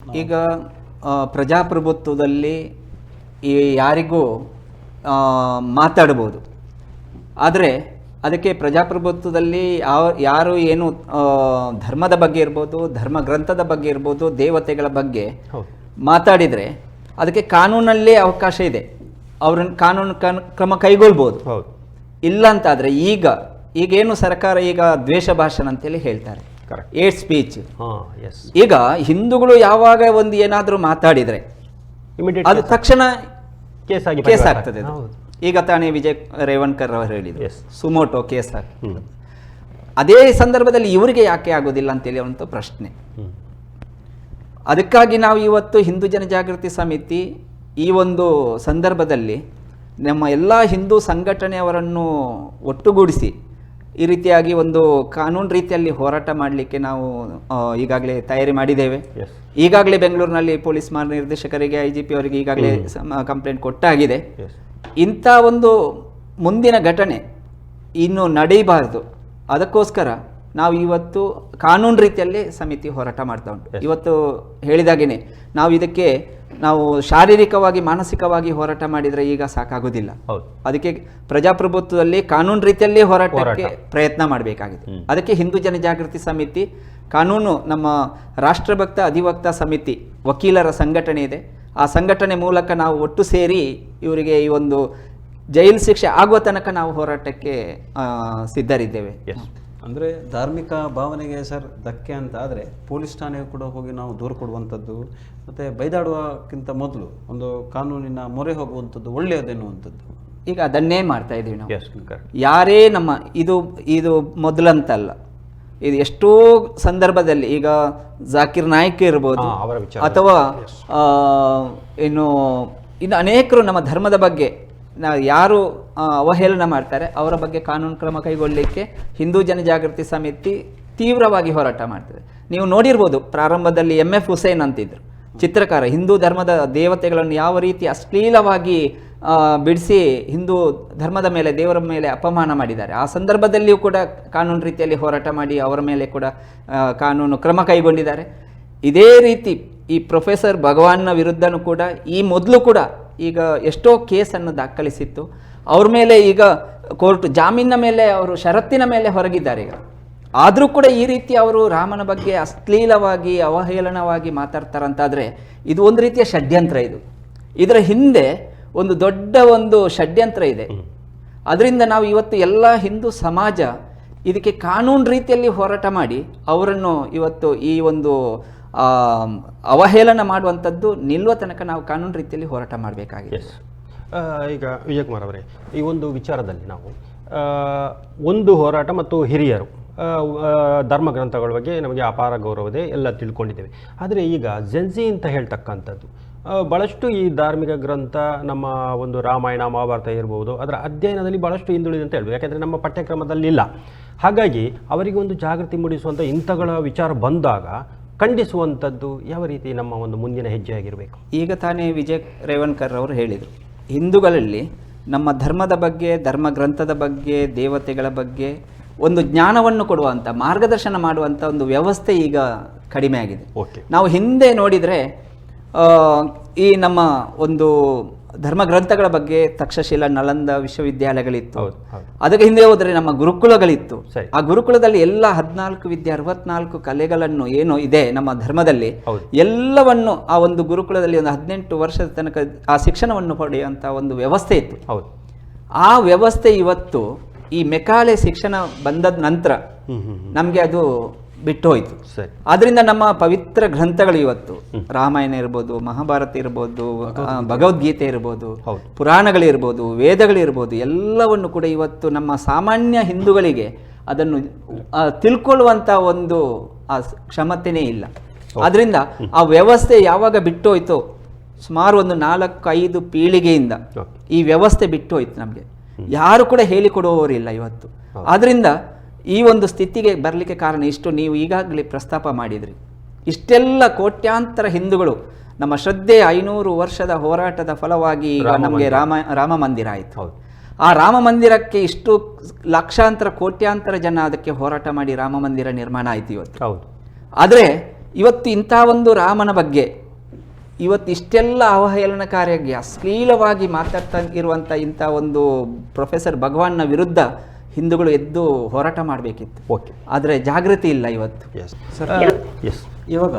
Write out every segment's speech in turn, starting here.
ಈಗ ಪ್ರಜಾಪ್ರಭುತ್ವದಲ್ಲಿ ಈ ಯಾರಿಗೂ ಮಾತಾಡ್ಬೋದು, ಆದರೆ ಅದಕ್ಕೆ ಪ್ರಜಾಪ್ರಭುತ್ವದಲ್ಲಿ ಯಾರು ಏನು ಧರ್ಮದ ಬಗ್ಗೆ ಇರ್ಬೋದು, ಧರ್ಮ ಗ್ರಂಥದ ಬಗ್ಗೆ ಇರ್ಬೋದು, ದೇವತೆಗಳ ಬಗ್ಗೆ ಮಾತಾಡಿದರೆ ಅದಕ್ಕೆ ಕಾನೂನಲ್ಲಿ ಅವಕಾಶ ಇದೆ, ಅವ್ರನ್ನ ಕಾನೂನು ಕ್ರಮ ಕೈಗೊಳ್ಬೋದು. ಇಲ್ಲ ಅಂತಾದರೆ ಈಗೇನು ಸರ್ಕಾರ ಈಗ ದ್ವೇಷ ಭಾಷಣ ಅಂತೇಳಿ ಹೇಳ್ತಾರೆ, ಏಟ್ ಸ್ಪೀಚ್. ಈಗ ಹಿಂದೂಗಳು ಯಾವಾಗ ಒಂದು ಏನಾದರೂ ಮಾತಾಡಿದರೆ ಅದು ತಕ್ಷಣ ಕೇಸ್ ಆಗ್ತದೆ. ಈಗ ತಾನೇ ವಿಜಯ್ ರೇವಣ್ಕರ್ ಅವರು ಹೇಳಿದ್ರು ಸುಮೋಟೋ ಕೇಸ್ ಆಗ್ತದೆ. ಅದೇ ಸಂದರ್ಭದಲ್ಲಿ ಇವರಿಗೆ ಯಾಕೆ ಆಗೋದಿಲ್ಲ ಅಂತೇಳಿ ಒಂದು ಪ್ರಶ್ನೆ. ಅದಕ್ಕಾಗಿ ನಾವು ಇವತ್ತು ಹಿಂದೂ ಜನಜಾಗೃತಿ ಸಮಿತಿ ಈ ಒಂದು ಸಂದರ್ಭದಲ್ಲಿ ನಮ್ಮ ಎಲ್ಲ ಹಿಂದೂ ಸಂಘಟನೆಯವರನ್ನು ಒಟ್ಟುಗೂಡಿಸಿ ಈ ರೀತಿಯಾಗಿ ಒಂದು ಕಾನೂನು ರೀತಿಯಲ್ಲಿ ಹೋರಾಟ ಮಾಡಲಿಕ್ಕೆ ನಾವು ಈಗಾಗಲೇ ತಯಾರಿ ಮಾಡಿದ್ದೇವೆ. ಈಗಾಗಲೇ ಬೆಂಗಳೂರಿನಲ್ಲಿ ಪೊಲೀಸ್ ಮಹಾನಿರ್ದೇಶಕರಿಗೆ, IGP ಅವರಿಗೆ ಈಗಾಗಲೇ ಕಂಪ್ಲೇಂಟ್ ಕೊಟ್ಟಾಗಿದೆ. ಇಂಥ ಒಂದು ಮುಂದಿನ ಘಟನೆ ಇನ್ನು ನಡೆಯಬಾರದು, ಅದಕ್ಕೋಸ್ಕರ ನಾವು ಇವತ್ತು ಕಾನೂನು ರೀತಿಯಲ್ಲಿ ಸಮಿತಿ ಹೋರಾಟ ಮಾಡ್ತಾ ಉಂಟು. ಇವತ್ತು ಹೇಳಿದಾಗೇನೆ ನಾವು ಶಾರೀರಿಕವಾಗಿ ಮಾನಸಿಕವಾಗಿ ಹೋರಾಟ ಮಾಡಿದರೆ ಈಗ ಸಾಕಾಗೋದಿಲ್ಲ. ಅದಕ್ಕೆ ಪ್ರಜಾಪ್ರಭುತ್ವದಲ್ಲಿ ಕಾನೂನು ರೀತಿಯಲ್ಲಿ ಹೋರಾಟಕ್ಕೆ ಪ್ರಯತ್ನ ಮಾಡಬೇಕಾಗಿದೆ. ಅದಕ್ಕೆ ಹಿಂದೂ ಜನಜಾಗೃತಿ ಸಮಿತಿ ಕಾನೂನು, ನಮ್ಮ ರಾಷ್ಟ್ರಭಕ್ತ ಅಧಿವಕ್ತ ಸಮಿತಿ ವಕೀಲರ ಸಂಘಟನೆ ಇದೆ. ಆ ಸಂಘಟನೆ ಮೂಲಕ ನಾವು ಒಟ್ಟು ಸೇರಿ ಇವರಿಗೆ ಈ ಒಂದು ಜೈಲು ಶಿಕ್ಷೆ ಆಗುವ ತನಕ ನಾವು ಹೋರಾಟಕ್ಕೆ ಸಿದ್ಧರಿದ್ದೇವೆ. ಅಂದರೆ ಧಾರ್ಮಿಕ ಭಾವನೆಗೆ ಸರ್ ಧಕ್ಕೆ ಅಂತ ಆದರೆ ಪೊಲೀಸ್ ಠಾಣೆಗೆ ಕೂಡ ಹೋಗಿ ನಾವು ದೂರು ಕೊಡುವಂಥದ್ದು, ಮತ್ತು ಬೈದಾಡುವಕ್ಕಿಂತ ಮೊದಲು ಒಂದು ಕಾನೂನಿನ ಮೊರೆ ಹೋಗುವಂಥದ್ದು ಒಳ್ಳೆಯದೆನ್ನುವಂಥದ್ದು. ಈಗ ಅದನ್ನೇ ಮಾಡ್ತಾ ಇದ್ದೀವಿ ನಾವು. ಯಾರೇ ನಮ್ಮ ಇದು ಮೊದಲಂತಲ್ಲ, ಇದು ಎಷ್ಟೋ ಸಂದರ್ಭದಲ್ಲಿ ಈಗ ಜಾಕಿರ್ ನಾಯ್ಕ್ ಇರ್ಬೋದು, ಅಥವಾ ಇನ್ನು ಅನೇಕರು ನಮ್ಮ ಧರ್ಮದ ಬಗ್ಗೆ ಯಾರು ಅವಹೇಳನ ಮಾಡ್ತಾರೆ ಅವರ ಬಗ್ಗೆ ಕಾನೂನು ಕ್ರಮ ಕೈಗೊಳ್ಳಲಿಕ್ಕೆ ಹಿಂದೂ ಜನಜಾಗೃತಿ ಸಮಿತಿ ತೀವ್ರವಾಗಿ ಹೋರಾಟ ಮಾಡ್ತದೆ. ನೀವು ನೋಡಿರ್ಬೋದು, ಪ್ರಾರಂಭದಲ್ಲಿ MF ಹುಸೇನ್ ಅಂತಿದ್ರು ಚಿತ್ರಕಾರ, ಹಿಂದೂ ಧರ್ಮದ ದೇವತೆಗಳನ್ನು ಯಾವ ರೀತಿ ಅಶ್ಲೀಲವಾಗಿ ಬಿಡಿಸಿ ಹಿಂದೂ ಧರ್ಮದ ಮೇಲೆ, ದೇವರ ಮೇಲೆ ಅಪಮಾನ ಮಾಡಿದ್ದಾರೆ. ಆ ಸಂದರ್ಭದಲ್ಲಿಯೂ ಕೂಡ ಕಾನೂನು ರೀತಿಯಲ್ಲಿ ಹೋರಾಟ ಮಾಡಿ ಅವರ ಮೇಲೆ ಕೂಡ ಕಾನೂನು ಕ್ರಮ ಕೈಗೊಂಡಿದ್ದಾರೆ. ಇದೇ ರೀತಿ ಈ ಪ್ರೊಫೆಸರ್ ಭಗವಾನ್ನ ವಿರುದ್ಧನೂ ಕೂಡ ಈ ಮೊದಲು ಕೂಡ ಈಗ ಎಷ್ಟೋ ಕೇಸನ್ನು ದಾಖಲಿಸಿತ್ತು. ಅವ್ರ ಮೇಲೆ ಈಗ ಕೋರ್ಟ್ ಜಾಮೀನಿನ ಮೇಲೆ, ಅವರು ಷರತ್ತಿನ ಮೇಲೆ ಹೊರಗಿದ್ದಾರೆ. ಈಗ ಆದರೂ ಕೂಡ ಈ ರೀತಿ ಅವರು ರಾಮನ ಬಗ್ಗೆ ಅಶ್ಲೀಲವಾಗಿ ಅವಹೇಳನವಾಗಿ ಮಾತಾಡ್ತಾರಂತಾದರೆ ಇದು ಒಂದು ರೀತಿಯ ಷಡ್ಯಂತ್ರ. ಇದರ ಹಿಂದೆ ಒಂದು ದೊಡ್ಡ ಒಂದು ಷಡ್ಯಂತ್ರ ಇದೆ. ಅದರಿಂದ ನಾವು ಇವತ್ತು ಎಲ್ಲ ಹಿಂದೂ ಸಮಾಜ ಇದಕ್ಕೆ ಕಾನೂನು ರೀತಿಯಲ್ಲಿ ಹೋರಾಟ ಮಾಡಿ ಅವರನ್ನು ಇವತ್ತು ಈ ಒಂದು ಅವಹೇಳನ ಮಾಡುವಂಥದ್ದು ನಿಲ್ಲುವ ತನಕ ನಾವು ಕಾನೂನು ರೀತಿಯಲ್ಲಿ ಹೋರಾಟ ಮಾಡಬೇಕಾಗಿದೆ. ಈಗ ವಿಜಯಕುಮಾರ್ ಅವರೇ, ಈ ಒಂದು ವಿಚಾರದಲ್ಲಿ ನಾವು ಒಂದು ಹೋರಾಟ ಮತ್ತು ಹಿರಿಯರು ಧರ್ಮ ಗ್ರಂಥಗಳ ಬಗ್ಗೆ ನಮಗೆ ಅಪಾರ ಗೌರವದೆ ಎಲ್ಲ ತಿಳ್ಕೊಂಡಿದ್ದೇವೆ. ಆದರೆ ಈಗ ಜೆನ್ಸಿ ಅಂತ ಹೇಳ್ತಕ್ಕಂಥದ್ದು ಭಾಳಷ್ಟು ಈ ಧಾರ್ಮಿಕ ಗ್ರಂಥ, ನಮ್ಮ ಒಂದು ರಾಮಾಯಣ ಮಹಾಭಾರತ ಇರ್ಬೋದು, ಅದರ ಅಧ್ಯಯನದಲ್ಲಿ ಭಾಳಷ್ಟು ಹಿಂದುಳಿದೆ ಅಂತ ಹೇಳ್ಬೋದು. ಯಾಕೆಂದರೆ ನಮ್ಮ ಪಠ್ಯಕ್ರಮದಲ್ಲಿಲ್ಲ. ಹಾಗಾಗಿ ಅವರಿಗೆ ಒಂದು ಜಾಗೃತಿ ಮೂಡಿಸುವಂಥ ಇಂಥಗಳ ವಿಚಾರ ಬಂದಾಗ ಖಂಡಿಸುವಂಥದ್ದು ಯಾವ ರೀತಿ ನಮ್ಮ ಒಂದು ಮುಂದಿನ ಹೆಜ್ಜೆಯಾಗಿರಬೇಕು? ಈಗ ತಾನೇ ವಿಜಯ್ ರೇವಣ್ಕರ್ ಅವರು ಹೇಳಿದರು, ಹಿಂದೂಗಳಲ್ಲಿ ನಮ್ಮ ಧರ್ಮದ ಬಗ್ಗೆ, ಧರ್ಮ ಗ್ರಂಥದ ಬಗ್ಗೆ, ದೇವತೆಗಳ ಬಗ್ಗೆ ಒಂದು ಜ್ಞಾನವನ್ನು ಕೊಡುವಂಥ, ಮಾರ್ಗದರ್ಶನ ಮಾಡುವಂಥ ಒಂದು ವ್ಯವಸ್ಥೆ ಈಗ ಕಡಿಮೆ ಆಗಿದೆ. ನಾವು ಹಿಂದೆ ನೋಡಿದರೆ ಈ ನಮ್ಮ ಒಂದು ಧರ್ಮ ಗ್ರಂಥಗಳ ಬಗ್ಗೆ ತಕ್ಷಶಿಲಾ, ನಳಂದ ವಿಶ್ವವಿದ್ಯಾಲಯಗಳಿತ್ತು. ಅದಕ್ಕೆ ಹಿಂದೆ ಹೋದರೆ ನಮ್ಮ ಗುರುಕುಲಗಳಿತ್ತು. ಆ ಗುರುಕುಲದಲ್ಲಿ ಎಲ್ಲ 64 ಕಲೆಗಳನ್ನು ಏನು ಇದೆ ನಮ್ಮ ಧರ್ಮದಲ್ಲಿ ಎಲ್ಲವನ್ನು ಆ ಒಂದು ಗುರುಕುಲದಲ್ಲಿ ಒಂದು 18 ವರ್ಷದ ತನಕ ಆ ಶಿಕ್ಷಣವನ್ನು ಪಡೆಯುವಂಥ ಒಂದು ವ್ಯವಸ್ಥೆ ಇತ್ತು. ಆ ವ್ಯವಸ್ಥೆ ಇವತ್ತು ಈ ಮೆಕಾಲೆ ಶಿಕ್ಷಣ ಬಂದ ನಂತರ ನಮಗೆ ಅದು ಬಿಟ್ಟು ಹೋಯಿತು. ಆದ್ರಿಂದ ನಮ್ಮ ಪವಿತ್ರ ಗ್ರಂಥಗಳು ಇವತ್ತು ರಾಮಾಯಣ ಇರ್ಬೋದು, ಮಹಾಭಾರತ ಇರ್ಬೋದು, ಭಗವದ್ಗೀತೆ ಇರ್ಬೋದು, ಪುರಾಣಗಳಿರ್ಬೋದು, ವೇದಗಳಿರ್ಬೋದು, ಎಲ್ಲವನ್ನು ಕೂಡ ಇವತ್ತು ನಮ್ಮ ಸಾಮಾನ್ಯ ಹಿಂದೂಗಳಿಗೆ ಅದನ್ನು ತಿಳ್ಕೊಳ್ಳುವಂಥ ಒಂದು ಆ ಕ್ಷಮತೆನೇ ಇಲ್ಲ. ಆದ್ರಿಂದ ಆ ವ್ಯವಸ್ಥೆ ಯಾವಾಗ ಬಿಟ್ಟು ಹೋಯ್ತೋ, ಸುಮಾರು ಒಂದು 4-5 ಪೀಳಿಗೆಯಿಂದ ಈ ವ್ಯವಸ್ಥೆ ಬಿಟ್ಟು ಹೋಯ್ತು. ನಮಗೆ ಯಾರು ಕೂಡ ಹೇಳಿಕೊಡುವವರಿಲ್ಲ ಇವತ್ತು. ಆದ್ರಿಂದ ಈ ಒಂದು ಸ್ಥಿತಿಗೆ ಬರಲಿಕ್ಕೆ ಕಾರಣ ಇಷ್ಟು ನೀವು ಈಗಾಗಲೇ ಪ್ರಸ್ತಾಪ ಮಾಡಿದ್ರಿ. ಇಷ್ಟೆಲ್ಲ ಕೋಟ್ಯಾಂತರ ಹಿಂದೂಗಳು ನಮ್ಮ ಶ್ರದ್ಧೆ 500 ವರ್ಷದ ಹೋರಾಟದ ಫಲವಾಗಿ ಈಗ ನಮಗೆ ರಾಮ ಮಂದಿರ ಆಯಿತು. ಆ ರಾಮ ಮಂದಿರಕ್ಕೆ ಇಷ್ಟು ಲಕ್ಷಾಂತರ ಕೋಟ್ಯಾಂತರ ಜನ ಅದಕ್ಕೆ ಹೋರಾಟ ಮಾಡಿ ರಾಮ ಮಂದಿರ ನಿರ್ಮಾಣ ಆಯಿತು ಇವತ್ತು. ಆದರೆ ಇವತ್ತು ಇಂಥ ಒಂದು ರಾಮನ ಬಗ್ಗೆ ಇವತ್ತು ಇಷ್ಟೆಲ್ಲ ಅವಹೇಳನಕಾರಿಯಾಗಿ ಅಶ್ಲೀಲವಾಗಿ ಮಾತಾಡ್ತಾ ಇರುವಂಥ ಇಂಥ ಒಂದು ಪ್ರೊಫೆಸರ್ ಭಗವಾನ್ನ ವಿರುದ್ಧ ಹಿಂದೂಗಳು ಎದ್ದು ಹೋರಾಟ ಮಾಡಬೇಕಿತ್ತು. ಓಕೆ, ಆದರೆ ಜಾಗೃತಿ ಇಲ್ಲ ಇವತ್ತು. ಸರ್ ಎಸ್, ಇವಾಗ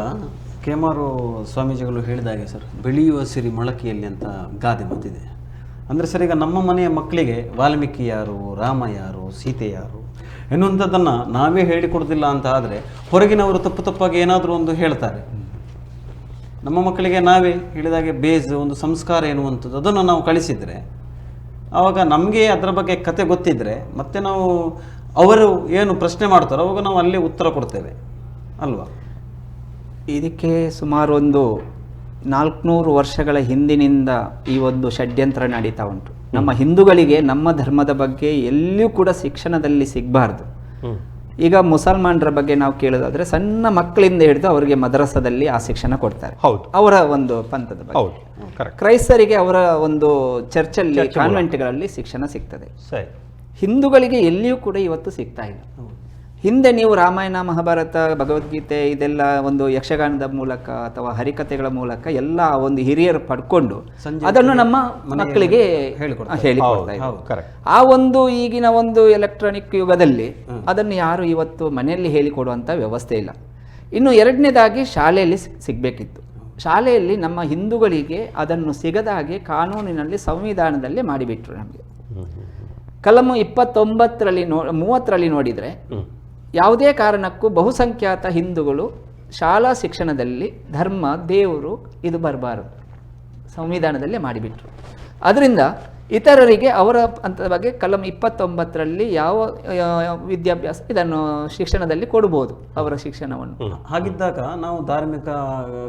ಕೇಮಾರು ಸ್ವಾಮೀಜಿಗಳು ಹೇಳಿದಾಗೆ ಸರ್, ಬೆಳೆಯುವ ಸಿರಿ ಮೊಳಕೆಯಲ್ಲಿ ಅಂತ ಗಾದೆ ಮಾತಿದೆ. ಅಂದರೆ ಸರ್, ಈಗ ನಮ್ಮ ಮನೆಯ ಮಕ್ಕಳಿಗೆ ವಾಲ್ಮೀಕಿ ಯಾರು, ರಾಮ ಯಾರು, ಸೀತೆ ಯಾರು ಎನ್ನುವಂಥದ್ದನ್ನು ನಾವೇ ಹೇಳಿಕೊಡೋದಿಲ್ಲ ಅಂತ ಆದರೆ ಹೊರಗಿನವರು ತಪ್ಪು ತಪ್ಪಾಗಿ ಏನಾದರೂ ಒಂದು ಹೇಳ್ತಾರೆ. ನಮ್ಮ ಮಕ್ಕಳಿಗೆ ನಾವೇ ಹೇಳಿದಾಗೆ ಬೇಸ್ ಒಂದು ಸಂಸ್ಕಾರ ಎನ್ನುವಂಥದ್ದು ಅದನ್ನು ನಾವು ಕಳಿಸಿದರೆ ಆವಾಗ ನಮಗೆ ಅದರ ಬಗ್ಗೆ ಕತೆ ಗೊತ್ತಿದ್ದರೆ ಮತ್ತೆ ನಾವು ಅವರು ಏನು ಪ್ರಶ್ನೆ ಮಾಡ್ತಾರೋ ಅವಾಗ ನಾವು ಅಲ್ಲೇ ಉತ್ತರ ಕೊಡ್ತೇವೆ ಅಲ್ವಾ? ಇದಕ್ಕೆ ಸುಮಾರು ಒಂದು 400 ವರ್ಷಗಳ ಹಿಂದಿನಿಂದ ಈ ಒಂದು ಷಡ್ಯಂತ್ರ ನಡೀತಾ ಉಂಟು. ನಮ್ಮ ಹಿಂದೂಗಳಿಗೆ ನಮ್ಮ ಧರ್ಮದ ಬಗ್ಗೆ ಎಲ್ಲಿಯೂ ಕೂಡ ಶಿಕ್ಷಣದಲ್ಲಿ ಸಿಗಬಾರ್ದು. ಈಗ ಮುಸಲ್ಮಾನರ ಬಗ್ಗೆ ನಾವು ಕೇಳೋದಾದ್ರೆ ಸಣ್ಣ ಮಕ್ಕಳಿಂದ ಹಿಡಿದು ಅವರಿಗೆ ಮದ್ರಸಾದಲ್ಲಿ ಆ ಶಿಕ್ಷಣ ಕೊಡ್ತಾರೆ, ಹೌದು, ಅವರ ಒಂದು ಪಂಥದ ಬಗ್ಗೆ. ಹೌದು, ಕರೆಕ್ಟ್. ಕ್ರೈಸ್ತರಿಗೆ ಅವರ ಒಂದು ಚರ್ಚಲ್ಲಿ ಕಾನ್ವೆಂಟ್ಗಳಲ್ಲಿ ಶಿಕ್ಷಣ ಸಿಗ್ತದೆ. ಸರಿ. ಹಿಂದೂಗಳಿಗೆ ಎಲ್ಲಿಯೂ ಕೂಡ ಇವತ್ತು ಸಿಗ್ತಾ ಇಲ್ಲ. ಹಿಂದೆ ನೀವು ರಾಮಾಯಣ, ಮಹಾಭಾರತ, ಭಗವದ್ಗೀತೆ ಇದೆಲ್ಲ ಒಂದು ಯಕ್ಷಗಾನದ ಮೂಲಕ ಅಥವಾ ಹರಿಕಥೆಗಳ ಮೂಲಕ ಎಲ್ಲ ಒಂದು ಹಿರಿಯರು ಪಡ್ಕೊಂಡು ಅದನ್ನು ನಮ್ಮ ಮಕ್ಕಳಿಗೆ ಹೇಳಿಕೊಡ್ತಾ ಇದ್ದಾರೆ. ಆ ಒಂದು ಈಗಿನ ಒಂದು ಎಲೆಕ್ಟ್ರಾನಿಕ್ ಯುಗದಲ್ಲಿ ಅದನ್ನು ಯಾರು ಇವತ್ತು ಮನೆಯಲ್ಲಿ ಹೇಳಿಕೊಡುವಂಥ ವ್ಯವಸ್ಥೆ ಇಲ್ಲ. ಇನ್ನು ಎರಡನೇದಾಗಿ ಶಾಲೆಯಲ್ಲಿ ಸಿಗಬೇಕಿತ್ತು. ಶಾಲೆಯಲ್ಲಿ ನಮ್ಮ ಹಿಂದೂಗಳಿಗೆ ಅದನ್ನು ಸಿಗದ ಹಾಗೆ ಕಾನೂನಿನಲ್ಲಿ ಸಂವಿಧಾನದಲ್ಲಿ ಮಾಡಿಬಿಟ್ರು. ನಮಗೆ ಕಲಮು 29ರಲ್ಲಿ 30ರಲ್ಲಿ ನೋಡಿದರೆ ಯಾವುದೇ ಕಾರಣಕ್ಕೂ ಬಹುಸಂಖ್ಯಾತ ಹಿಂದೂಗಳು ಶಾಲಾ ಶಿಕ್ಷಣದಲ್ಲಿ ಧರ್ಮ, ದೇವರು ಇದು ಬರಬಾರದು, ಸಂವಿಧಾನದಲ್ಲೇ ಮಾಡಿಬಿಟ್ರು. ಅದರಿಂದ ಇತರರಿಗೆ ಅವರ ಹಂತದ ಬಗ್ಗೆ ಕಲಂ 29ರಲ್ಲಿ ಯಾವ ವಿದ್ಯಾಭ್ಯಾಸ ಇದನ್ನು ಶಿಕ್ಷಣದಲ್ಲಿ ಕೊಡ್ಬೋದು, ಅವರ ಶಿಕ್ಷಣವನ್ನು. ಹಾಗಿದ್ದಾಗ ನಾವು ಧಾರ್ಮಿಕ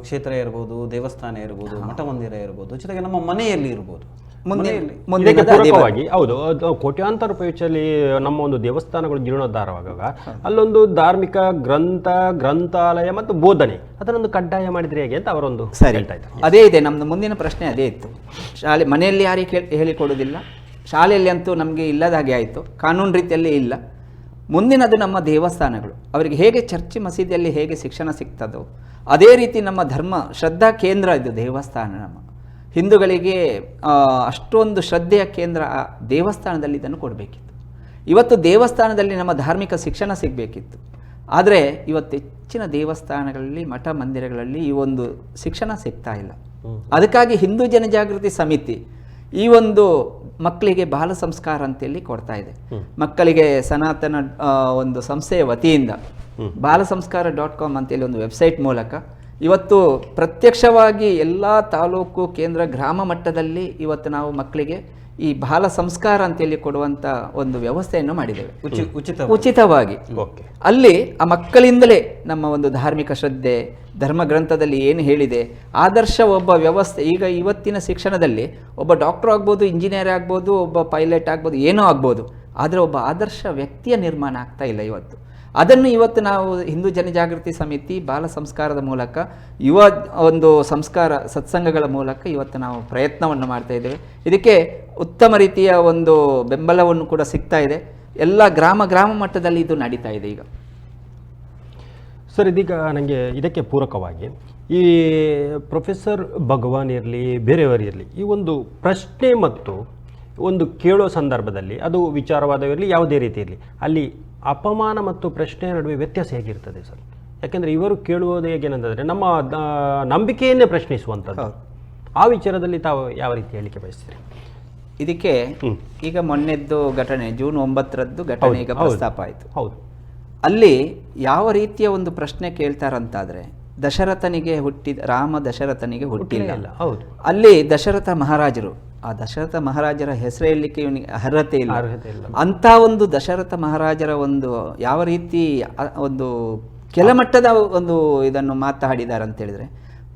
ಕ್ಷೇತ್ರ ಇರ್ಬೋದು, ದೇವಸ್ಥಾನ ಇರ್ಬೋದು, ಮಠ ಮಂದಿರ ಇರ್ಬೋದು, ಜೊತೆಗೆ ನಮ್ಮ ಮನೆಯಲ್ಲಿ ಇರ್ಬೋದು, ಪೂರಕವಾಗಿ ಹೌದು, ಕೋಟ್ಯಾಂತರ ರೂಪಾಯಿ ವೆಚ್ಚದಲ್ಲಿ ನಮ್ಮ ಒಂದು ದೇವಸ್ಥಾನಗಳು ಜೀರ್ಣೋದ್ಧಾರವಾಗುವಾಗ ಅಲ್ಲೊಂದು ಧಾರ್ಮಿಕ ಗ್ರಂಥಾಲಯ ಮತ್ತು ಬೋಧನೆ ಅದನ್ನೊಂದು ಕಡ್ಡಾಯ ಮಾಡಿದ್ರೆ ಹೇಗೆ ಅಂತ ಅವರೊಂದು ಹೇಳ್ತಾ ಇದ್ದಾರೆ. ಅದೇ ಇದೆ ನಮ್ದು ಮುಂದಿನ ಪ್ರಶ್ನೆ, ಅದೇ ಇತ್ತು. ಶಾಲೆ ಮನೆಯಲ್ಲಿ ಯಾರಿಗೆ ಹೇಳಿಕೊಡೋದಿಲ್ಲ, ಶಾಲೆಯಲ್ಲಿ ಅಂತೂ ನಮಗೆ ಇಲ್ಲದಾಗೆ ಆಯಿತು, ಕಾನೂನು ರೀತಿಯಲ್ಲಿ ಇಲ್ಲ. ಮುಂದಿನದು ನಮ್ಮ ದೇವಸ್ಥಾನಗಳು, ಅವರಿಗೆ ಹೇಗೆ ಚರ್ಚ್ ಮಸೀದಿಯಲ್ಲಿ ಹೇಗೆ ಶಿಕ್ಷಣ ಸಿಗ್ತದೋ ಅದೇ ರೀತಿ ನಮ್ಮ ಧರ್ಮ ಶ್ರದ್ಧಾ ಕೇಂದ್ರ ಇದು ದೇವಸ್ಥಾನ. ನಮ್ಮ ಹಿಂದೂಗಳಿಗೆ ಅಷ್ಟೊಂದು ಶ್ರದ್ಧೆಯ ಕೇಂದ್ರ ದೇವಸ್ಥಾನದಲ್ಲಿ ಇದನ್ನು ಕೊಡಬೇಕಿತ್ತು. ಇವತ್ತು ದೇವಸ್ಥಾನದಲ್ಲಿ ನಮ್ಮ ಧಾರ್ಮಿಕ ಶಿಕ್ಷಣ ಸಿಗಬೇಕಿತ್ತು. ಆದರೆ ಇವತ್ತು ಹೆಚ್ಚಿನ ದೇವಸ್ಥಾನಗಳಲ್ಲಿ, ಮಠ ಮಂದಿರಗಳಲ್ಲಿ ಈ ಒಂದು ಶಿಕ್ಷಣ ಸಿಗ್ತಾ ಇಲ್ಲ. ಅದಕ್ಕಾಗಿ ಹಿಂದೂ ಜನಜಾಗೃತಿ ಸಮಿತಿ ಈ ಒಂದು ಮಕ್ಕಳಿಗೆ ಬಾಲ ಸಂಸ್ಕಾರ ಅಂತೇಳಿ ಕೊಡ್ತಾ ಇದೆ. ಮಕ್ಕಳಿಗೆ ಸನಾತನ ಒಂದು ಸಂಸ್ಥೆಯ ವತಿಯಿಂದ ಬಾಲ ಸಂಸ್ಕಾರ .com ಅಂತೇಳಿ ಒಂದು ವೆಬ್ಸೈಟ್ ಮೂಲಕ ಇವತ್ತು ಪ್ರತ್ಯಕ್ಷವಾಗಿ ಎಲ್ಲ ತಾಲೂಕು, ಕೇಂದ್ರ, ಗ್ರಾಮ ಮಟ್ಟದಲ್ಲಿ ಇವತ್ತು ನಾವು ಮಕ್ಕಳಿಗೆ ಈ ಬಾಲ ಸಂಸ್ಕಾರ ಅಂತೇಳಿ ಕೊಡುವಂಥ ಒಂದು ವ್ಯವಸ್ಥೆಯನ್ನು ಮಾಡಿದ್ದೇವೆ, ಉಚಿತವಾಗಿ. ಅಲ್ಲಿ ಆ ಮಕ್ಕಳಿಂದಲೇ ನಮ್ಮ ಒಂದು ಧಾರ್ಮಿಕ ಶ್ರದ್ಧೆ, ಧರ್ಮ ಗ್ರಂಥದಲ್ಲಿ ಏನು ಹೇಳಿದೆ, ಆದರ್ಶ ಒಬ್ಬ ವ್ಯವಸ್ಥೆ. ಈಗ ಇವತ್ತಿನ ಶಿಕ್ಷಣದಲ್ಲಿ ಒಬ್ಬ ಡಾಕ್ಟರ್ ಆಗ್ಬೋದು, ಇಂಜಿನಿಯರ್ ಆಗ್ಬೋದು, ಒಬ್ಬ ಪೈಲಟ್ ಆಗ್ಬೋದು, ಏನೋ ಆಗ್ಬೋದು, ಆದರೆ ಒಬ್ಬ ಆದರ್ಶ ವ್ಯಕ್ತಿಯ ನಿರ್ಮಾಣ ಆಗ್ತಾ ಇಲ್ಲ ಇವತ್ತು. ಅದನ್ನು ಇವತ್ತು ನಾವು ಹಿಂದೂ ಜನಜಾಗೃತಿ ಸಮಿತಿ ಬಾಲ ಸಂಸ್ಕಾರದ ಮೂಲಕ, ಯುವ ಒಂದು ಸಂಸ್ಕಾರ ಸತ್ಸಂಗಗಳ ಮೂಲಕ ಇವತ್ತು ನಾವು ಪ್ರಯತ್ನವನ್ನು ಮಾಡ್ತಾ ಇದ್ದೇವೆ. ಇದಕ್ಕೆ ಉತ್ತಮ ರೀತಿಯ ಒಂದು ಬೆಂಬಲವನ್ನು ಕೂಡ ಸಿಗ್ತಾ ಇದೆ. ಎಲ್ಲ ಗ್ರಾಮ ಮಟ್ಟದಲ್ಲಿ ಇದು ನಡೀತಾ ಇದೆ ಈಗ. ಸರ್, ಇದೀಗ ನನಗೆ ಇದಕ್ಕೆ ಪೂರಕವಾಗಿ ಈ ಪ್ರೊಫೆಸರ್ ಭಗವಾನ್ ಇರಲಿ, ಬೇರೆಯವರಿರಲಿ, ಈ ಒಂದು ಪ್ರಶ್ನೆ ಮತ್ತು ಒಂದು ಕೇಳೋ ಸಂದರ್ಭದಲ್ಲಿ ಅದು ವಿಚಾರವಾದವಿರಲಿ, ಯಾವುದೇ ರೀತಿ ಇರಲಿ, ಅಲ್ಲಿ ಅಪಮಾನ ಮತ್ತು ಪ್ರಶ್ನೆ ನಡುವೆ ವ್ಯತ್ಯಾಸ ಹೇಗಿರ್ತದೆ ಸರ್? ಯಾಕೆಂದರೆ ಇವರು ಕೇಳುವುದು ಹೇಗೇನಂತಂದರೆ ನಮ್ಮ ನಂಬಿಕೆಯನ್ನೇ ಪ್ರಶ್ನಿಸುವಂಥದ್ದು. ಆ ವಿಚಾರದಲ್ಲಿ ತಾವು ಯಾವ ರೀತಿ ಹೇಳಿಕೆ ಬಯಸ್ತೀರಿ? ಇದಕ್ಕೆ ಈಗ ಮೊನ್ನೆದ್ದು ಘಟನೆ, ಜೂನ್ 9ರಂದು ಘಟನೆ ಈಗ ಪ್ರಸ್ತಾಪ ಆಯಿತು. ಹೌದು. ಅಲ್ಲಿ ಯಾವ ರೀತಿಯ ಒಂದು ಪ್ರಶ್ನೆ ಕೇಳ್ತಾರಂತಾದರೆ, ದಶರಥನಿಗೆ ರಾಮ ದಶರಥನಿಗೆ ಹುಟ್ಟಿಲ್ಲ. ಹೌದು. ಅಲ್ಲಿ ದಶರಥ ಮಹಾರಾಜರು, ಆ ದಶರಥ ಮಹಾರಾಜರ ಹೆಸರು ಹೇಳಲಿಕ್ಕೆ ಇವನಿಗೆ ಅರ್ಹತೆ ಇಲ್ಲ. ಅಂತ ಒಂದು ದಶರಥ ಮಹಾರಾಜರ ಒಂದು ಯಾವ ರೀತಿ ಒಂದು ಕೆಳಮಟ್ಟದ ಒಂದು ಇದನ್ನು ಮಾತಾಡಿದ್ದಾರೆ ಅಂತ ಹೇಳಿದ್ರೆ,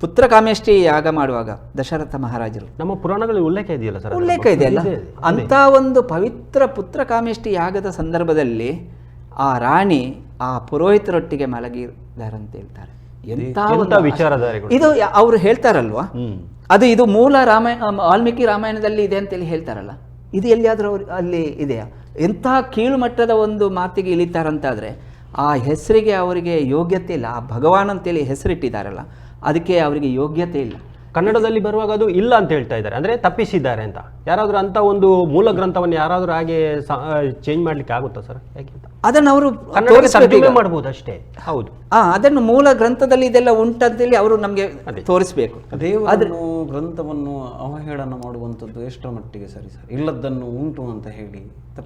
ಪುತ್ರ ಕಾಮೇಷ್ಟಿ ಯಾಗ ಮಾಡುವಾಗ ದಶರಥ ಮಹಾರಾಜರು, ನಮ್ಮ ಪುರಾಣಗಳಲ್ಲಿ ಉಲ್ಲೇಖ ಇದೆಯಲ್ಲ ಸರ್, ಉಲ್ಲೇಖ ಇದೆಯಲ್ಲ, ಅಂತ ಒಂದು ಪವಿತ್ರ ಪುತ್ರ ಕಾಮೇಷ್ಟಿ ಯಾಗದ ಸಂದರ್ಭದಲ್ಲಿ ಆ ರಾಣಿ ಆ ಪುರೋಹಿತರೊಟ್ಟಿಗೆ ಮಲಗಿದಾರಂತ ಹೇಳ್ತಾರೆ. ಎಂತ ವಿಚಾರಧಾರೆಗಳು ಇದು ಅವರು ಹೇಳ್ತಾರಲ್ವಾ, ಅದು ಇದು ಮೂಲ ವಾಲ್ಮೀಕಿ ರಾಮಾಯಣದಲ್ಲಿ ಇದೆ ಅಂತೇಳಿ ಹೇಳ್ತಾರಲ್ಲ, ಇದು ಎಲ್ಲಿಯಾದರೂ ಅಲ್ಲಿ ಇದೆಯಾ? ಎಂಥ ಕೀಳು ಮಟ್ಟದ ಒಂದು ಮಾತಿಗೆ ಇಳಿತಾರಂತಾದರೆ ಆ ಹೆಸರಿಗೆ ಅವರಿಗೆ ಯೋಗ್ಯತೆ ಇಲ್ಲ. ಆ ಭಗವಾನ್ ಅಂತೇಳಿ ಹೆಸರಿಟ್ಟಿದ್ದಾರಲ್ಲ, ಅದಕ್ಕೆ ಅವರಿಗೆ ಯೋಗ್ಯತೆ ಇಲ್ಲ. ಕನ್ನಡದಲ್ಲಿ ಬರುವಾಗ ಅದು ಇಲ್ಲ ಅಂತ ಹೇಳ್ತಾ ಇದ್ದಾರೆ, ಅಂದರೆ ತಪ್ಪಿಸಿದ್ದಾರೆ ಅಂತ. ಯಾರಾದರೂ ಅಂತ ಒಂದು ಮೂಲ ಗ್ರಂಥವನ್ನು ಯಾರಾದರೂ ಹಾಗೆ ಚೇಂಜ್ ಮಾಡಲಿಕ್ಕೆ ಆಗುತ್ತಾ ಸರ್? ಯಾಕೆ ಅಂತ ಅದನ್ನು ಅವರು ಕನ್ನಡಕ್ಕೆ ತರ್ಜುಮೆ ಮಾಡ್ಬೋದು ಅಷ್ಟೇ. ಹೌದು, ಅದನ್ನು ಮೂಲ ಗ್ರಂಥದಲ್ಲಿ ಇದೆಲ್ಲ ಉಂಟಂತೇಳಿ ಅವರು ನಮಗೆ ತೋರಿಸಬೇಕು. ದೇವರನ್ನು ಗ್ರಂಥವನ್ನು ಅವಹೇಳನ ಮಾಡುವಂಥದ್ದು ಎಷ್ಟರ ಮಟ್ಟಿಗೆ ಸರಿ ಸರ್? ಇಲ್ಲದನ್ನು ಉಂಟು ಅಂತ ಹೇಳಿ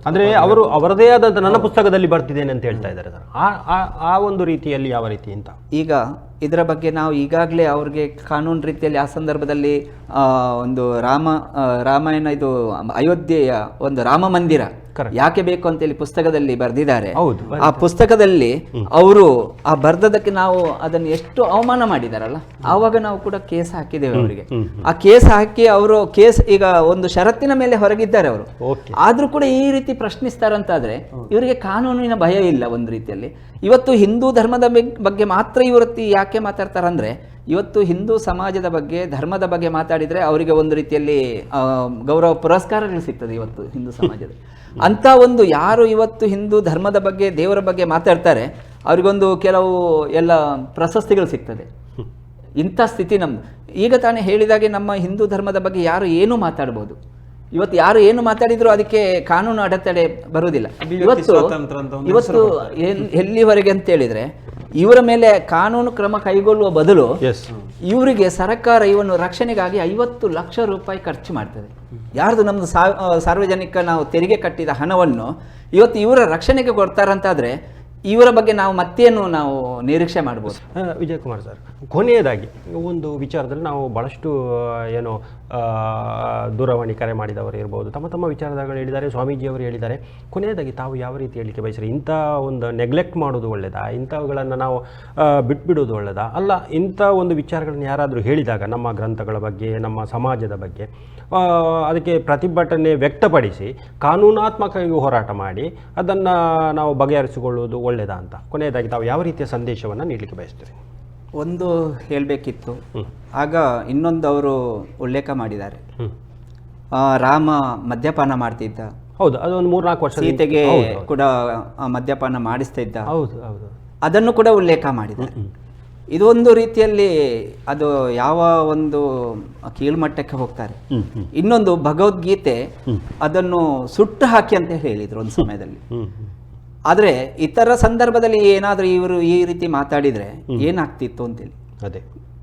ಅಂದರೆ ಅವರು ಅವರದೇ ಆದಂಥ ನನ್ನ ಪುಸ್ತಕದಲ್ಲಿ ಬರ್ತಿದ್ದೇನೆ ಅಂತ ಹೇಳ್ತಾ ಇದ್ದಾರೆ ಸರ್. ಆ ಒಂದು ರೀತಿಯಲ್ಲಿ ಯಾವ ರೀತಿ ಅಂತ ಈಗ ಇದರ ಬಗ್ಗೆ ನಾವು ಈಗಾಗಲೇ ಅವ್ರಿಗೆ ಕಾನೂನು ರೀತಿಯಲ್ಲಿ ಆ ಸಂದರ್ಭದಲ್ಲಿ ಒಂದು ರಾಮಾಯಣ ಇದು ಅಯೋಧ್ಯೆಯ ಒಂದು ರಾಮ ಮಂದಿರ ಯಾಕೆ ಬೇಕು ಅಂತೇಳಿ ಪುಸ್ತಕದಲ್ಲಿ ಬರೆದಿದ್ದಾರೆ. ಆ ಪುಸ್ತಕದಲ್ಲಿ ಅವರು ಆ ಬರ್ದದಕ್ಕೆ ನಾವು ಅದನ್ನು ಎಷ್ಟು ಅವಮಾನ ಮಾಡಿದಾರಲ್ಲ, ಆವಾಗ ನಾವು ಕೂಡ ಕೇಸ್ ಹಾಕಿದ್ದೇವೆ ಅವರಿಗೆ. ಆ ಕೇಸ್ ಹಾಕಿ ಅವರು ಈಗ ಒಂದು ಷರತ್ತಿನ ಮೇಲೆ ಹೊರಗಿದ್ದಾರೆ ಅವರು. ಆದ್ರೂ ಕೂಡ ಈ ರೀತಿ ಪ್ರಶ್ನಿಸ್ತಾರಂತಾದ್ರೆ ಇವರಿಗೆ ಕಾನೂನಿನ ಭಯ ಇಲ್ಲ ಒಂದು ರೀತಿಯಲ್ಲಿ. ಇವತ್ತು ಹಿಂದೂ ಧರ್ಮದ ಬಗ್ಗೆ ಮಾತ್ರ ಇವತ್ತು ಯಾಕೆ ಮಾತಾಡ್ತಾರಂದ್ರೆ, ಇವತ್ತು ಹಿಂದೂ ಸಮಾಜದ ಬಗ್ಗೆ ಧರ್ಮದ ಬಗ್ಗೆ ಮಾತಾಡಿದ್ರೆ ಅವರಿಗೆ ಒಂದು ರೀತಿಯಲ್ಲಿ ಗೌರವ ಪುರಸ್ಕಾರಗಳು ಸಿಗ್ತದೆ ಇವತ್ತು ಹಿಂದೂ ಸಮಾಜದ. ಅಂತ ಒಂದು ಯಾರು ಇವತ್ತು ಹಿಂದೂ ಧರ್ಮದ ಬಗ್ಗೆ ದೇವರ ಬಗ್ಗೆ ಮಾತಾಡ್ತಾರೆ ಅವರಿಗೊಂದು ಕೆಲವು ಎಲ್ಲ ಪ್ರಶಸ್ತಿಗಳು ಸಿಗ್ತದೆ. ಇಂಥ ಸ್ಥಿತಿ ನಮ್ದು. ಈಗ ತಾನೇ ಹೇಳಿದಾಗೆ ನಮ್ಮ ಹಿಂದೂ ಧರ್ಮದ ಬಗ್ಗೆ ಯಾರು ಏನು ಮಾತಾಡ್ಬೋದು, ಇವತ್ತು ಯಾರು ಏನು ಮಾತಾಡಿದ್ರು ಅದಕ್ಕೆ ಕಾನೂನು ಅಡೆತಡೆ ಬರುವುದಿಲ್ಲ. ಇವತ್ತು ಎಲ್ಲಿವರೆಗೆ ಅಂತ ಹೇಳಿದ್ರೆ ಇವರ ಮೇಲೆ ಕಾನೂನು ಕ್ರಮ ಕೈಗೊಳ್ಳುವ ಬದಲು ಇವರಿಗೆ ಸರ್ಕಾರ ಇವನ್ನು ರಕ್ಷಣೆಗಾಗಿ 50 ಲಕ್ಷ ರೂಪಾಯಿ ಖರ್ಚು ಮಾಡ್ತದೆ. ಯಾರ್ದು ನಮ್ದು ಸಾರ್ವಜನಿಕ ನಾವು ತೆರಿಗೆ ಕಟ್ಟಿದ ಹಣವನ್ನು ಇವತ್ತು ಇವರ ರಕ್ಷಣೆಗೆ ಕೊಡ್ತಾರಂತಾದ್ರೆ ಇವರ ಬಗ್ಗೆ ನಾವು ಮತ್ತೇನು ನಾವು ನಿರೀಕ್ಷೆ ಮಾಡ್ಬೋದು. ವಿಜಯ್ ಕುಮಾರ್ ಸರ್, ಕೊನೆಯದಾಗಿ ಒಂದು ವಿಚಾರದಲ್ಲಿ ನಾವು ಭಾಳಷ್ಟು ಏನು ದೂರವಾಣಿ ಕರೆ ಮಾಡಿದವರು ಇರ್ಬೋದು, ತಮ್ಮ ವಿಚಾರಗಳು ಹೇಳಿದ್ದಾರೆ, ಸ್ವಾಮೀಜಿಯವರು ಹೇಳಿದ್ದಾರೆ. ಕೊನೆಯದಾಗಿ ತಾವು ಯಾವ ರೀತಿ ಹೇಳಲಿಕ್ಕೆ ಬಯಸ್ರಿ? ಇಂಥ ಒಂದು ನೆಗ್ಲೆಕ್ಟ್ ಮಾಡೋದು ಒಳ್ಳೆಯದಾ, ಇಂಥವುಗಳನ್ನು ನಾವು ಬಿಟ್ಬಿಡೋದು ಒಳ್ಳೆಯದಾ? ಅಲ್ಲ, ಇಂಥ ಒಂದು ವಿಚಾರಗಳನ್ನು ಯಾರಾದರೂ ಹೇಳಿದಾಗ ನಮ್ಮ ಗ್ರಂಥಗಳ ಬಗ್ಗೆ, ನಮ್ಮ ಸಮಾಜದ ಬಗ್ಗೆ ಅದಕ್ಕೆ ಪ್ರತಿಭಟನೆ ವ್ಯಕ್ತಪಡಿಸಿ ಕಾನೂನಾತ್ಮಕವಾಗಿ ಹೋರಾಟ ಮಾಡಿ ಅದನ್ನು ನಾವು ಬಗೆಹರಿಸಿಕೊಳ್ಳುವುದು ಒಳ್ಳೆಯದಾ ಅಂತ ಕೊನೆಯದಾಗಿ ತಾವು ಯಾವ ರೀತಿಯ ಸಂದೇಶವನ್ನು ನೀಡಲಿಕ್ಕೆ ಬಯಸ್ತೀರಿ? ಒಂದು ಹೇಳಬೇಕಿತ್ತು, ಆಗ ಇನ್ನೊಂದು ಅವರು ಉಲ್ಲೇಖ ಮಾಡಿದ್ದಾರೆ. ರಾಮ ಮದ್ಯಪಾನ ಮಾಡ್ತಿದ್ದ. ಹೌದು, ಅದೊಂದು 3-4 ವರ್ಷ ಸೀತೆಗೆ ಕೂಡ ಮದ್ಯಪಾನ ಮಾಡಿಸ್ತಾ ಇದ್ದ. ಹೌದು ಹೌದು, ಅದನ್ನು ಕೂಡ ಉಲ್ಲೇಖ ಮಾಡಿದ್ದಾರೆ. ಇದು ಒಂದು ರೀತಿಯಲ್ಲಿ ಅದು ಯಾವ ಒಂದು ಕೀಳ್ಮಟ್ಟಕ್ಕೆ ಹೋಗ್ತಾರೆ. ಇನ್ನೊಂದು ಭಗವದ್ಗೀತೆ ಅದನ್ನು ಸುಟ್ಟು ಹಾಕಿ ಅಂತ ಹೇಳಿದ್ರು ಒಂದು ಸಮಯದಲ್ಲಿ. ಆದರೆ ಇತರ ಸಂದರ್ಭದಲ್ಲಿ ಏನಾದರೂ ಇವರು ಈ ರೀತಿ ಮಾತಾಡಿದರೆ ಏನಾಗ್ತಿತ್ತು ಅಂತೇಳಿ. ಅದೇ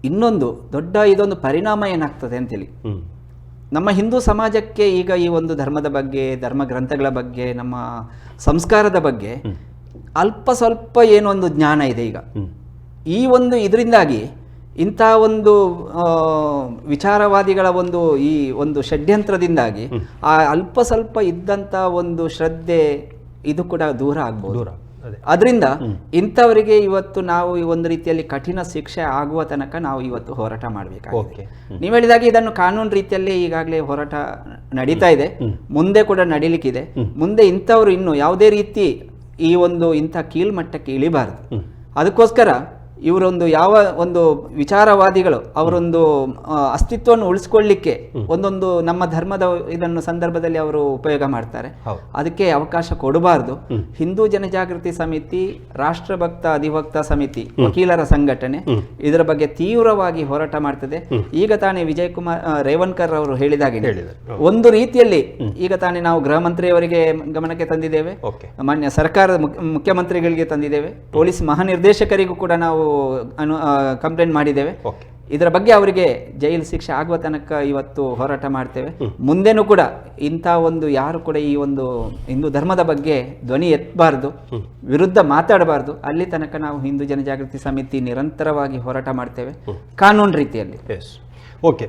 ಇನ್ನೊಂದು ದೊಡ್ಡ ಇದೊಂದು ಪರಿಣಾಮ ಏನಾಗ್ತದೆ ಅಂತೇಳಿ, ನಮ್ಮ ಹಿಂದೂ ಸಮಾಜಕ್ಕೆ ಈಗ ಈ ಒಂದು ಧರ್ಮದ ಬಗ್ಗೆ, ಧರ್ಮ ಗ್ರಂಥಗಳ ಬಗ್ಗೆ, ನಮ್ಮ ಸಂಸ್ಕಾರದ ಬಗ್ಗೆ ಅಲ್ಪ ಸ್ವಲ್ಪ ಏನೋ ಒಂದು ಜ್ಞಾನ ಇದೆ. ಈಗ ಈ ಒಂದು ಇದರಿಂದಾಗಿ ಇಂಥ ಒಂದು ವಿಚಾರವಾದಿಗಳ ಒಂದು ಈ ಒಂದು ಷಡ್ಯಂತ್ರದಿಂದಾಗಿ ಆ ಅಲ್ಪ ಸ್ವಲ್ಪ ಇದ್ದಂಥ ಒಂದು ಶ್ರದ್ಧೆ ಇದು ಕೂಡ ದೂರ ಆಗ್ಬೋದು. ಅದರಿಂದ ಇಂಥವರಿಗೆ ಇವತ್ತು ನಾವು ಈ ಒಂದು ರೀತಿಯಲ್ಲಿ ಕಠಿಣ ಶಿಕ್ಷೆ ಆಗುವ ತನಕ ನಾವು ಇವತ್ತು ಹೋರಾಟ ಮಾಡಬೇಕಾಗಿದೆ. ನೀವು ಹೇಳಿದಾಗ ಇದನ್ನು ಕಾನೂನು ರೀತಿಯಲ್ಲಿ ಈಗಾಗಲೇ ಹೋರಾಟ ನಡೀತಾ ಇದೆ, ಮುಂದೆ ಕೂಡ ನಡೀಲಿಕ್ಕಿದೆ. ಮುಂದೆ ಇಂಥವರು ಇನ್ನು ಯಾವುದೇ ರೀತಿ ಈ ಒಂದು ಇಂಥ ಕೀಳ್ಮಟ್ಟಕ್ಕೆ ಇಳಿಬಾರದು. ಅದಕ್ಕೋಸ್ಕರ ಇವರೊಂದು ಯಾವ ಒಂದು ವಿಚಾರವಾದಿಗಳು ಅವರೊಂದು ಅಸ್ತಿತ್ವವನ್ನು ಉಳಿಸ್ಕೊಳ್ಳಿಕ್ಕೆ ಒಂದೊಂದು ನಮ್ಮ ಧರ್ಮದ ಇದನ್ನು ಸಂದರ್ಭದಲ್ಲಿ ಅವರು ಉಪಯೋಗ ಮಾಡ್ತಾರೆ. ಅದಕ್ಕೆ ಅವಕಾಶ ಕೊಡಬಾರ್ದು. ಹಿಂದೂ ಜನಜಾಗೃತಿ ಸಮಿತಿ, ರಾಷ್ಟ್ರಭಕ್ತ ಅಧಿವಕ್ತ ಸಮಿತಿ, ವಕೀಲರ ಸಂಘಟನೆ ಇದರ ಬಗ್ಗೆ ತೀವ್ರವಾಗಿ ಹೋರಾಟ ಮಾಡ್ತದೆ. ಈಗ ತಾನೇ ವಿಜಯ್ ಕುಮಾರ್ ರೇವಣ್ಕರ್ ಅವರು ಹೇಳಿದಾಗೆ ಒಂದು ರೀತಿಯಲ್ಲಿ ಈಗ ತಾನೇ ನಾವು ಗೃಹ ಮಂತ್ರಿಯವರಿಗೆ ಗಮನಕ್ಕೆ ತಂದಿದ್ದೇವೆ, ಮಾನ್ಯ ಸರ್ಕಾರದ ಮುಖ್ಯಮಂತ್ರಿಗಳಿಗೆ ತಂದಿದ್ದೇವೆ, ಪೊಲೀಸ್ ಮಹಾನಿರ್ದೇಶಕರಿಗೂ ಕೂಡ ನಾವು ಕಂಪ್ಲೇಂಟ್ ಮಾಡಿದ್ದೇವೆ. ಇದರ ಬಗ್ಗೆ ಅವರಿಗೆ ಜೈಲು ಶಿಕ್ಷೆ ಆಗುವ ತನಕ ಇವತ್ತು ಹೋರಾಟ ಮಾಡ್ತೇವೆ. ಮುಂದೆನೂ ಕೂಡ ಇಂಥ ಒಂದು ಯಾರು ಕೂಡ ಈ ಒಂದು ಹಿಂದೂ ಧರ್ಮದ ಬಗ್ಗೆ ಧ್ವನಿ ಎತ್ತಬಾರ್ದು, ವಿರುದ್ಧ ಮಾತಾಡಬಾರ್ದು. ಅಲ್ಲಿ ತನಕ ನಾವು ಹಿಂದೂ ಜನಜಾಗೃತಿ ಸಮಿತಿ ನಿರಂತರವಾಗಿ ಹೋರಾಟ ಮಾಡ್ತೇವೆ ಕಾನೂನು ರೀತಿಯಲ್ಲಿ. ಓಕೆ.